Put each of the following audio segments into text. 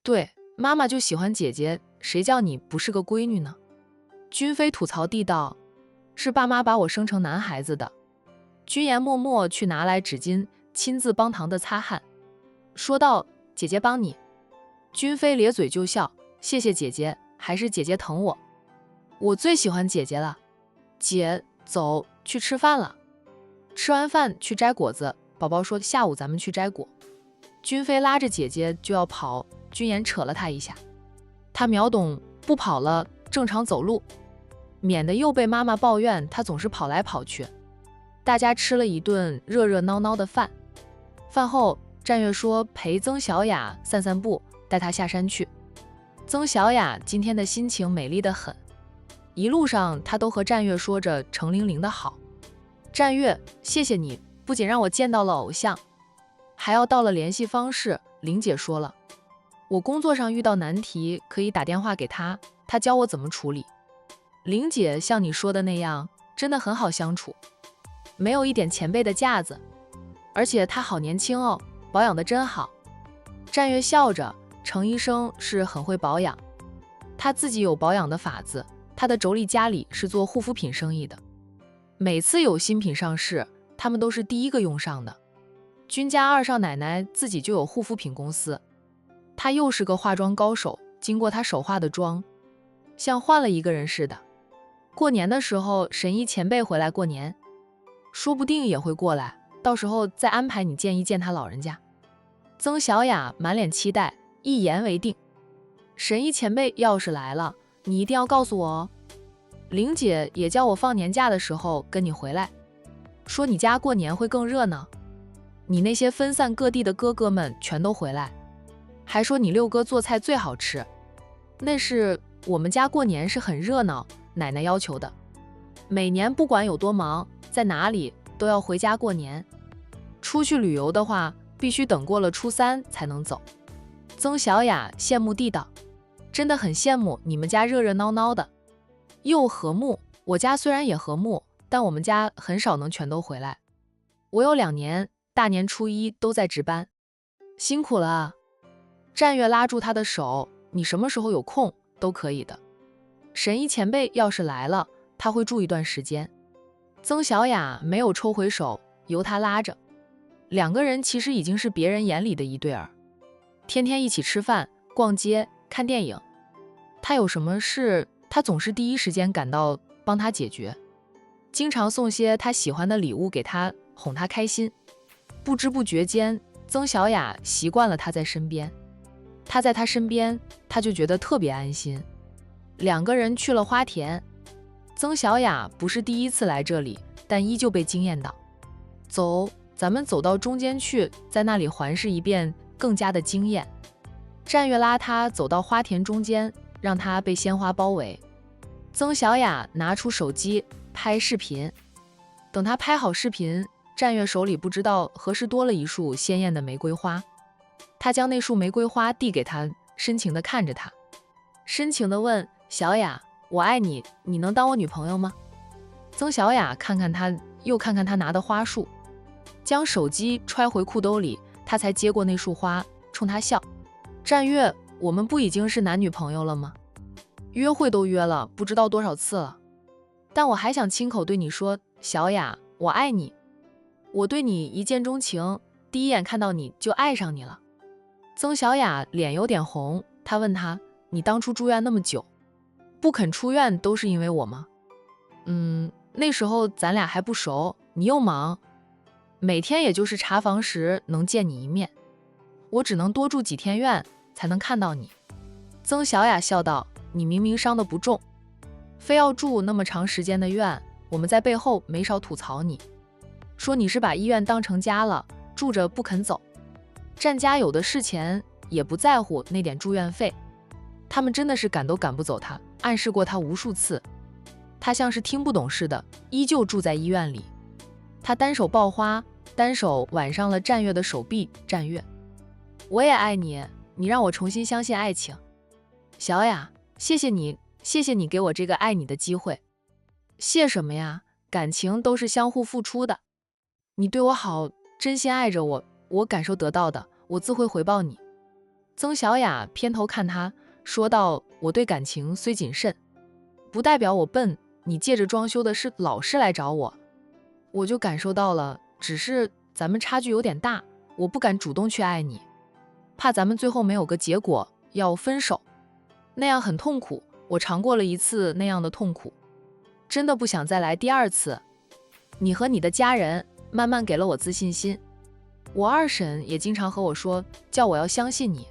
对，妈妈就喜欢姐姐，谁叫你不是个闺女呢？君飞吐槽地道，是爸妈把我生成男孩子的。君言默默去拿来纸巾，亲自帮堂的擦汗，说道：姐姐帮你。君飞咧嘴就笑，谢谢姐姐，还是姐姐疼我。我最喜欢姐姐了。姐，走，去吃饭了。吃完饭去摘果子，宝宝说下午咱们去摘果。君飞拉着姐姐就要跑，君言扯了他一下。他秒懂，不跑了，正常走路，免得又被妈妈抱怨他总是跑来跑去。大家吃了一顿热热闹闹的饭。饭后，战月说陪曾小雅散散步，带她下山去。曾小雅今天的心情美丽得很，一路上她都和战月说着程玲玲的好。战月，谢谢你，不仅让我见到了偶像，还要到了联系方式。玲姐说了，我工作上遇到难题可以打电话给她，她教我怎么处理。玲姐像你说的那样，真的很好相处，没有一点前辈的架子，而且她好年轻哦，保养得真好。战月笑着，程医生是很会保养，他自己有保养的法子，他的妯娌家里是做护肤品生意的，每次有新品上市，他们都是第一个用上的。君家二少奶奶自己就有护肤品公司，她又是个化妆高手，经过她手化的妆，像换了一个人似的。过年的时候，神医前辈回来过年，说不定也会过来，到时候再安排你见一见他老人家。曾小雅满脸期待，一言为定。神医前辈要是来了，你一定要告诉我哦。玲姐也叫我放年假的时候跟你回来，说你家过年会更热闹，你那些分散各地的哥哥们全都回来，还说你六哥做菜最好吃。那是我们家过年是很热闹，奶奶要求的，每年不管有多忙，在哪里都要回家过年。出去旅游的话，必须等过了初3才能走。曾小雅羡慕地道，真的很羡慕你们家热热闹闹的，又和睦。我家虽然也和睦，但我们家很少能全都回来。我有2年大年初1都在值班，辛苦了啊。战月拉住他的手，你什么时候有空都可以的。神医前辈要是来了，他会住一段时间。曾小雅没有抽回手，由他拉着。2个人其实已经是别人眼里的一对儿，天天一起吃饭、逛街、看电影。他有什么事，他总是第一时间赶到帮他解决，经常送些他喜欢的礼物给他，哄他开心。不知不觉间，曾小雅习惯了他在身边，他在他身边，他就觉得特别安心。2个人去了花田，曾小雅不是第一次来这里，但依旧被惊艳到。走，咱们走到中间去，在那里环视一遍，更加的惊艳。战月拉他走到花田中间，让他被鲜花包围。曾小雅拿出手机拍视频，等他拍好视频，战月手里不知道何时多了一束鲜艳的玫瑰花。他将那束玫瑰花递给他，深情地看着他，深情地问：小雅，我爱你，你能当我女朋友吗？曾小雅看看他，又看看他拿的花束，将手机揣回裤兜里，他才接过那束花，冲他笑。战月，我们不已经是男女朋友了吗？约会都约了不知道多少次了，但我还想亲口对你说，小雅，我爱你。我对你一见钟情，第一眼看到你就爱上你了。曾小雅脸有点红，她问他，你当初住院那么久，不肯出院都是因为我吗？那时候咱俩还不熟，你又忙，每天也就是查房时能见你一面，我只能多住几天院才能看到你。曾小雅笑道，你明明伤得不重，非要住那么长时间的院，我们在背后没少吐槽你，说你是把医院当成家了，住着不肯走。战家有的是钱，也不在乎那点住院费，他们真的是赶都赶不走他，暗示过他无数次，他像是听不懂似的，依旧住在医院里。他单手抱花，单手挽上了战月的手臂。战月，我也爱你，你让我重新相信爱情。小雅，谢谢你，谢谢你给我这个爱你的机会。谢什么呀？感情都是相互付出的，你对我好，真心爱着我，我感受得到的，我自会回报你。曾小雅偏头看他，说道：“我对感情虽谨慎，不代表我笨。你借着装修的是老师来找我，我就感受到了，只是咱们差距有点大，我不敢主动去爱你，怕咱们最后没有个结果，要分手，那样很痛苦。我尝过了一次那样的痛苦，真的不想再来第二次。你和你的家人慢慢给了我自信心，我二婶也经常和我说，叫我要相信你，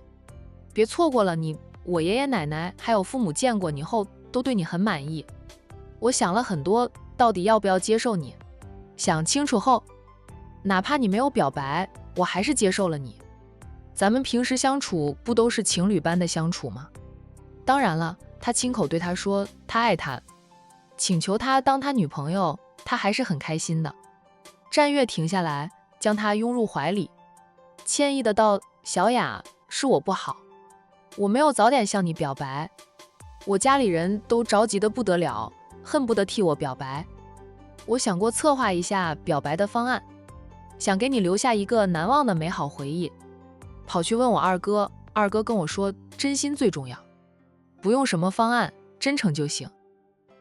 别错过了你。我爷爷奶奶还有父母见过你后都对你很满意。我想了很多，到底要不要接受你？想清楚后，哪怕你没有表白，我还是接受了你。咱们平时相处不都是情侣般的相处吗？当然了，他亲口对他说他爱他，请求他当他女朋友，他还是很开心的。战月停下来，将他拥入怀里，歉意的道：“小雅，是我不好，我没有早点向你表白，我家里人都着急的不得了，恨不得替我表白。我想过策划一下表白的方案，想给你留下一个难忘的美好回忆，跑去问我二哥，二哥跟我说真心最重要，不用什么方案，真诚就行。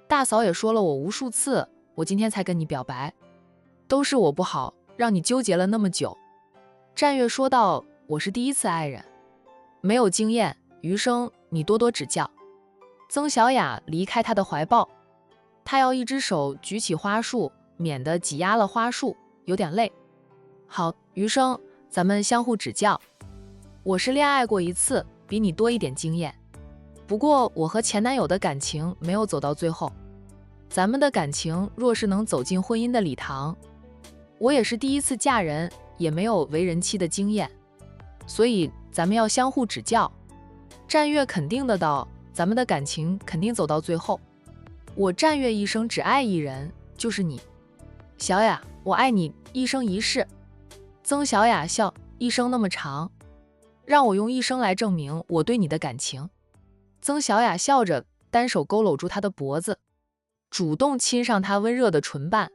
大嫂也说了我无数次，我今天才跟你表白，都是我不好，让你纠结了那么久。”战月说道：“我是第一次爱人，没有经验，余生你多多指教。”曾小雅离开他的怀抱，他要一只手举起花束，免得挤压了花束，有点累。好，余生咱们相互指教。我是恋爱过一次，比你多一点经验，不过我和前男友的感情没有走到最后，咱们的感情若是能走进婚姻的礼堂，我也是第一次嫁人，也没有为人妻的经验，所以咱们要相互指教。战月肯定的道：“咱们的感情肯定走到最后，我战月一生只爱一人，就是你。小雅，我爱你一生一世。”曾小雅笑：“一生那么长，让我用一生来证明我对你的感情。”曾小雅笑着，单手勾搂住他的脖子，主动亲上他温热的唇瓣。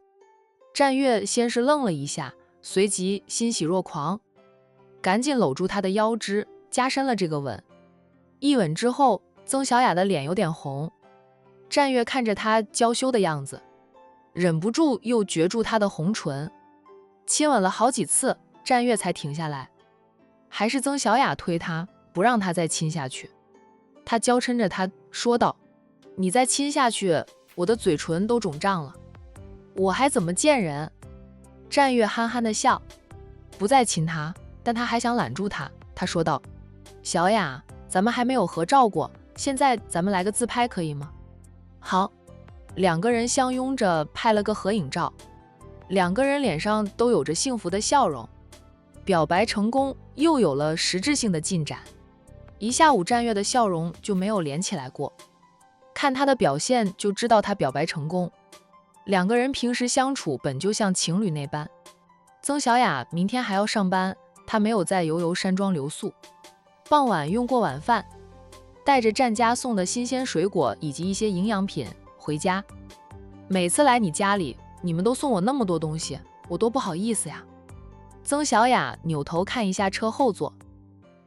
战月先是愣了一下，随即欣喜若狂，赶紧搂住他的腰肢，加深了这个吻。一吻之后，曾小雅的脸有点红，战月看着她娇羞的样子，忍不住又攫住她的红唇，亲吻了好几次，战月才停下来。还是曾小雅推他，不让他再亲下去。他娇嗔着他说道：“你再亲下去，我的嘴唇都肿胀了，我还怎么见人？”战月憨憨的笑，不再亲他，但他还想揽住他。他说道：“小雅，咱们还没有合照过，现在咱们来个自拍可以吗？”好，两个人相拥着拍了个合影照，两个人脸上都有着幸福的笑容。表白成功，又有了实质性的进展。一下午战月的笑容就没有连起来过，看他的表现就知道他表白成功。两个人平时相处本就像情侣那般。曾小雅明天还要上班，她没有在悠悠山庄留宿。傍晚用过晚饭，带着战家送的新鲜水果以及一些营养品回家。每次来你家里，你们都送我那么多东西，我多不好意思呀。曾小雅扭头看一下车后座，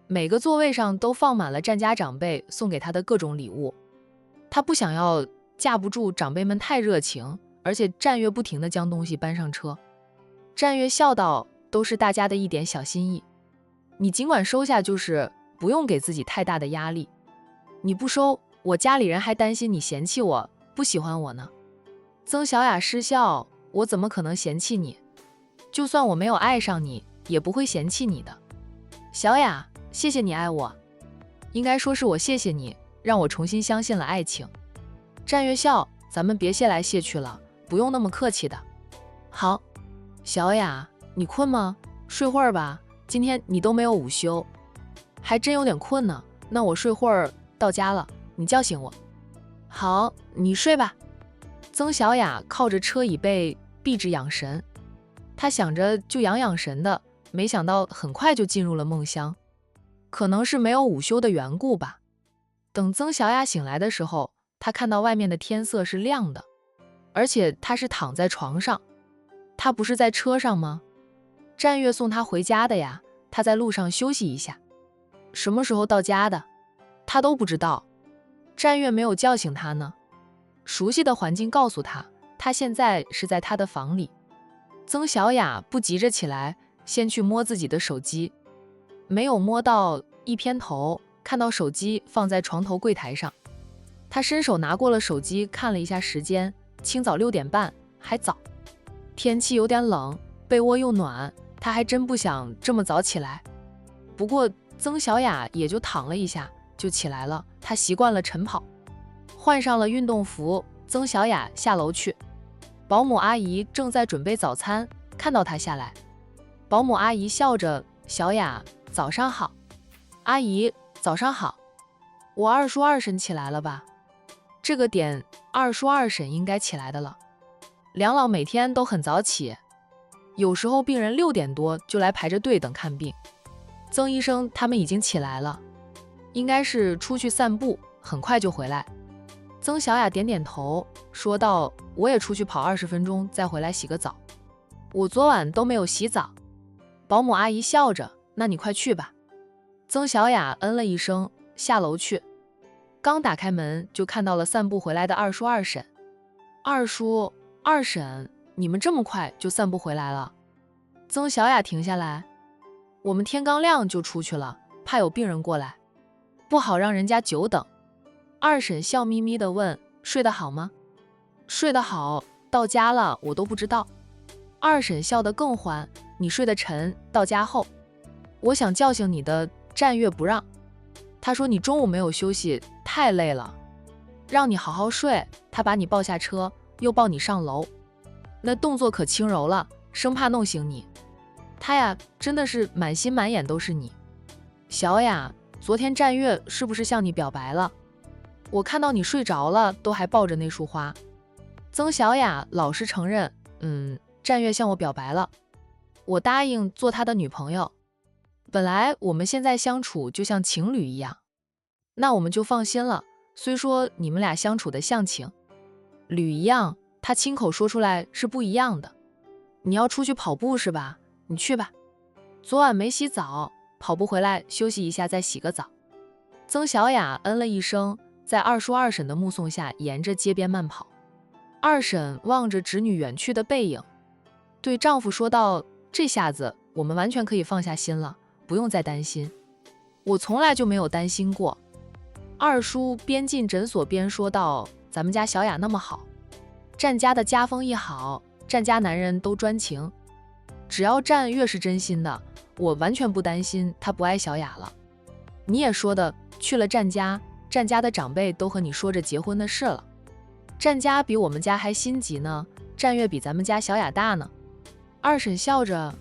每个座位上都放满了战家长辈送给她的各种礼物。她不想要架不住长辈们太热情，而且战月不停地将东西搬上车。战月笑道：“都是大家的一点小心意，你尽管收下，就是不用给自己太大的压力。你不收，我家里人还担心你嫌弃我，不喜欢我呢。”曾小雅失笑：“我怎么可能嫌弃你？就算我没有爱上你，也不会嫌弃你的。小雅，谢谢你爱我，应该说是我谢谢你，让我重新相信了爱情。”战月笑：“咱们别谢来谢去了，不用那么客气的。”好，小雅，你困吗？睡会儿吧，今天你都没有午休。还真有点困呢，那我睡会儿，到家了你叫醒我。好，你睡吧。曾小雅靠着车椅背闭着养神，她想着就养养神的，没想到很快就进入了梦乡。可能是没有午休的缘故吧。等曾小雅醒来的时候，她看到外面的天色是亮的，而且她是躺在床上。她不是在车上吗？战月送她回家的呀，她在路上休息一下。什么时候到家的？他都不知道。战月没有叫醒他呢。熟悉的环境告诉他，他现在是在他的房里。曾小雅不急着起来，先去摸自己的手机，没有摸到，一偏头看到手机放在床头柜台上。他伸手拿过了手机，看了一下时间，清早6点半，还早。天气有点冷，被窝又暖，他还真不想这么早起来。不过曾小雅也就躺了一下就起来了，她习惯了晨跑，换上了运动服，曾小雅下楼去。保姆阿姨正在准备早餐，看到她下来，保姆阿姨笑着：“小雅，早上好。”阿姨，早上好。我二叔二婶起来了吧？这个点二叔二婶应该起来的了。梁老每天都很早起，有时候病人6点多就来排着队等看病。曾医生他们已经起来了，应该是出去散步，很快就回来。曾小雅点点头，说道：“我也出去跑20分钟，再回来洗个澡。我昨晚都没有洗澡。”保姆阿姨笑着：“那你快去吧。”曾小雅嗯了一声，下楼去。刚打开门，就看到了散步回来的二叔二婶。二叔、二婶，你们这么快就散步回来了？曾小雅停下来：“我们天刚亮就出去了，怕有病人过来，不好让人家久等。”二婶笑眯眯地问：“睡得好吗？”“睡得好，到家了我都不知道。”二婶笑得更欢：“你睡得沉，到家后，我想叫醒你的，战月不让。他说你中午没有休息，太累了，让你好好睡。他把你抱下车，又抱你上楼，那动作可轻柔了，生怕弄醒你。他呀，真的是满心满眼都是你。小雅，昨天战月是不是向你表白了？我看到你睡着了，都还抱着那束花。”曾小雅老实承认：“战月向我表白了，我答应做他的女朋友。本来我们现在相处就像情侣一样，那我们就放心了。虽说你们俩相处的像情侣一样，他亲口说出来是不一样的。你要出去跑步是吧？你去吧。昨晚没洗澡，跑步回来休息一下再洗个澡。”曾小雅嗯了一声，在二叔二婶的目送下沿着街边慢跑。二婶望着侄女远去的背影，对丈夫说道：“这下子我们完全可以放下心了，不用再担心。我从来就没有担心过。”二叔边进诊所边说道：“咱们家小雅那么好，战家的家风一好，战家男人都专情，只要战越是真心的，我完全不担心他不爱小雅了。你也说的，去了战家，战家的长辈都和你说着结婚的事了。战家比我们家还心急呢，战月比咱们家小雅大呢。”二婶笑着：“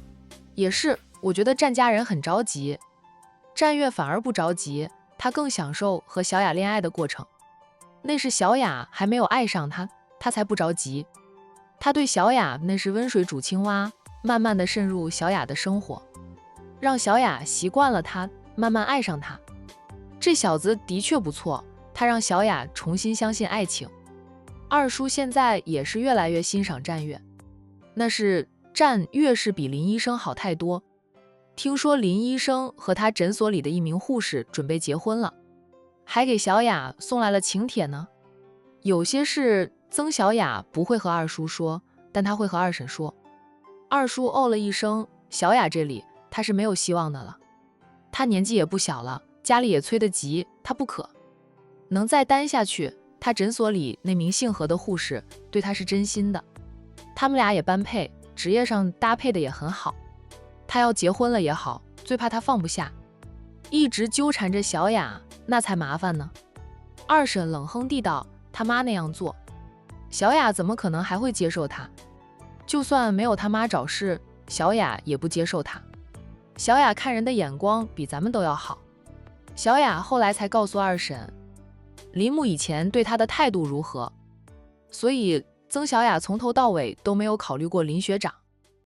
也是，我觉得战家人很着急，战月反而不着急，他更享受和小雅恋爱的过程。那是小雅还没有爱上他，他才不着急。他对小雅那是温水煮青蛙，慢慢的渗入小雅的生活，让小雅习惯了他，慢慢爱上他。这小子的确不错，他让小雅重新相信爱情。”二叔现在也是越来越欣赏战月，那是战月是比林医生好太多。听说林医生和他诊所里的一名护士准备结婚了，还给小雅送来了请帖呢。有些事曾小雅不会和二叔说，但他会和二婶说。二叔哦了一声，小雅这里他是没有希望的了，他年纪也不小了，家里也催得急，他不可能再担下去。他诊所里那名姓何的护士对他是真心的，他们俩也般配，职业上搭配的也很好。他要结婚了也好，最怕他放不下，一直纠缠着小雅，那才麻烦呢。二婶冷哼地道：“他妈那样做，小雅怎么可能还会接受他？就算没有他妈找事，小雅也不接受他。小雅看人的眼光比咱们都要好。”小雅后来才告诉二婶，林木以前对他的态度如何，所以曾小雅从头到尾都没有考虑过林学长。